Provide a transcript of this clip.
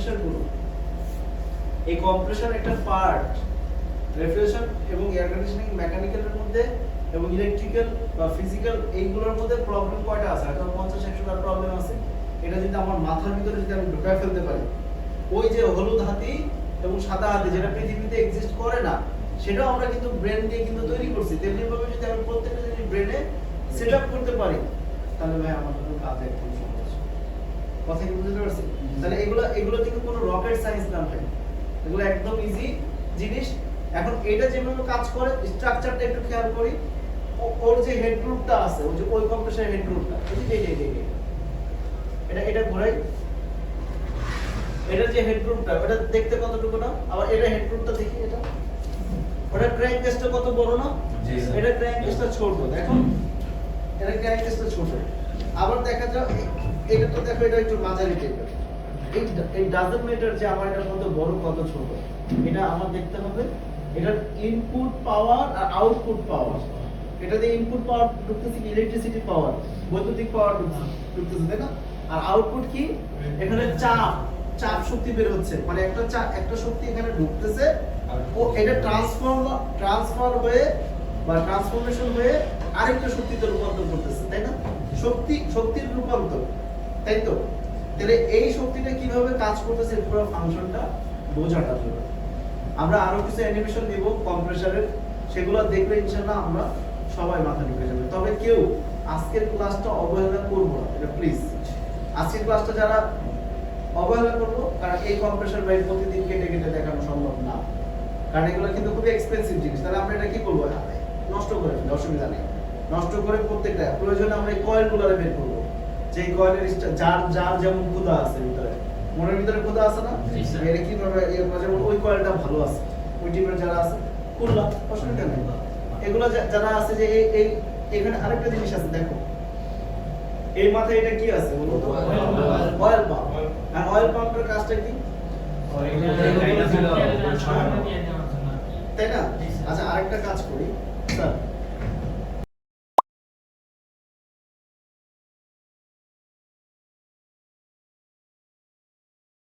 Compressor গুলো, এই compressor একটা পার্ট রেফ্রিজারেশন এবং এয়ার কন্ডিশনিং মেকানিক্যালের মধ্যে এবং ইলেকট্রিক্যাল বা ফিজিক্যাল এইগুলোর মধ্যে প্রবলেম কয়টা আছে? হয়তো 50-100টা প্রবলেম আছে। এটা যদি আমার মাথার ভিতরে যদি আমি ঢুকায় ফেলতে পারি, ওই যে হলুদ হাতি এবং সাদা হাতি যেটা পৃথিবীতে এক্সিস্ট করে না, সেটাও আমরা কিন্তু ব্রেন দিয়ে কিন্তু তৈরি করছি। তেমনি ভাবে যদি আমি প্রত্যেকটা জিনিস ব্রেনে সেটআপ করতে পারি, তাহলে ভাই আমার জন্য কাজ একদম সহজ। কথা কি বুঝতে পারছেন? তাহলে এগুলো কিন্তু কোনো রকেট সায়েন্স না ভাই, এগুলো একদম ইজি জিনিস। এখন এটা যেভাবে কাজ করে স্ট্রাকচারটা একটু খেয়াল করি। ওর যে হেড গ্রুপটা আছে, ওই যে ওই কম্প্রেসরের হেড গ্রুপটা, এটা ঘোরাই, এটা যে হেড গ্রুপটা ওটা দেখতে কতটুকু না, আবার এটা হেড গ্রুপটা দেখি, এটা ওটা ক্র্যাঙ্ক কেসটা কত বড় না, এটা ক্র্যাঙ্ক কেসটা ছোট, দেখো এটা ক্র্যাঙ্ক কেসটা ছোট। আবার দেখা যায় এটা তো দেখো এটা একটু মাঝারি টাইপের। এই ডাজন্ট ম্যাটার যে আমার এটা কত বড় কত ছোট, এটা আমার দেখতে হবে এটার ইনপুট পাওয়ার আর আউটপুট পাওয়ার। এটাতে ইনপুট পাওয়ার ঢুকতেছে কি, ইলেকট্রিসিটি পাওয়ার, বৈদ্যুতিক পাওয়ার ঢুকতেছে, তাই না? আর আউটপুট কি, এখানে চাপ শক্তি বের হচ্ছে, মানে একটা শক্তি এখানে ঢুকতেছে, ও এটা ট্রান্সফার হয়ে বা ট্রান্সফরমেশন হয়ে আরেকটা শক্তিতে রূপান্তর করতেছে, তাই না? শক্তির রূপান্তর, তাই তো? তাহলে এই শক্তিটা কিভাবে কাজ করতেছে পুরো ফাংশনটা বোঝাটা জন্য আমরা আরো কিছু অ্যানিমেশন দিব কম্প্রেসরের, সেগুলো দেখলে ইনশাআল্লাহ আমরা সবাই মাথা ঢুকে যাবে। তবে কেউ আজকের ক্লাসটা অবহেলা করব না, এটা প্লিজ। আজকের ক্লাসটা যারা অবহেলা করবো, কারণ এই কম্প্রেসর ভাই প্রতিদিন কেটে কেটে দেখানো সম্ভব না, কারণ এগুলো কিন্তু খুবই এক্সপেন্সিভ জিনিস। তাহলে আমরা এটা কি করবো, নষ্ট করে ফেলি, অসুবিধা নেই। নষ্ট করে প্রত্যেকটা প্রয়োজনে আমরা এই কয়েলগুলোরে বের করবো, যে কয়েলের যার যেমন ক্ষুধা আছে ভিতরে, মনের ভিতরে ক্ষুধা আছে না, এটা কিভাবে যেমন ওই কয়েলটা ভালো আছে, ওই টিমের যারা আছে খুললাম, অসুবিধা নেই। এগুলো যারা আছে যে এই এখানে আরেকটা জিনিস আছে, দেখো এই মাথায় এটা কি আছে বলো তো, অয়েল পাম্প। আর অয়েল পাম্পের কাজটা কি, তাই না? আচ্ছা আরেকটা কাজ করি স্যার,